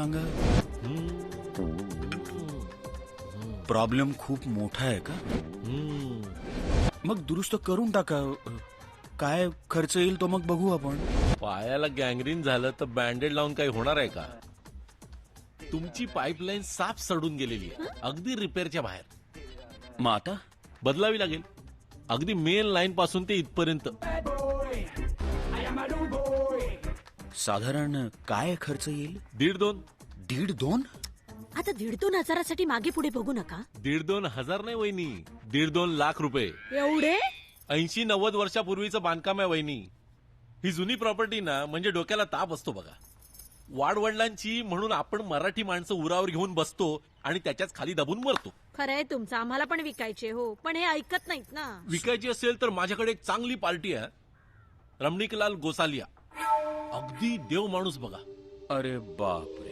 सांगा. प्रॉब्लेम खूप मोठा आहे का? मग दुरुस्त करून टाका. काय खर्च येईल तो मग बघू आपण. पायाला गँग्रीन झालं तर बँडेड लावून काही होणार आहे का? तुमची पाईपलाईन साफ सडून गेलेली आहे, अगदी रिपेअरच्या बाहेर. मग आता बदलावी लागेल, अगदी मेन लाईन पासून ते इथपर्यंत. साधारण काय खर्च येईल? 1.5-2. आता 1,500-2,000साठी मागे पुढे बघू नका. 1.5-2 हजार नाही वहिनी, 1.5-2 लाख रुपये. एवढे? 80-90 वर्षापूर्वीचं बांधकाम आहे वहिनी. ही जुनी प्रॉपर्टी ना, म्हणजे डोक्याला ताप असतो बघा. वाडवडिलांची म्हणून आपण मराठी माणसं उरावर घेऊन बसतो आणि त्याच्याच खाली दबून मरतो. खरंय तुमचं, आम्हाला पण विकायचे हो, पण हे ऐकत नाहीत ना. विकायची असेल तर माझ्याकडे एक चांगली पार्टी आहे. रमणीकलाल गोसालिया, अगदी देव माणूस बघा. अरे बापरे.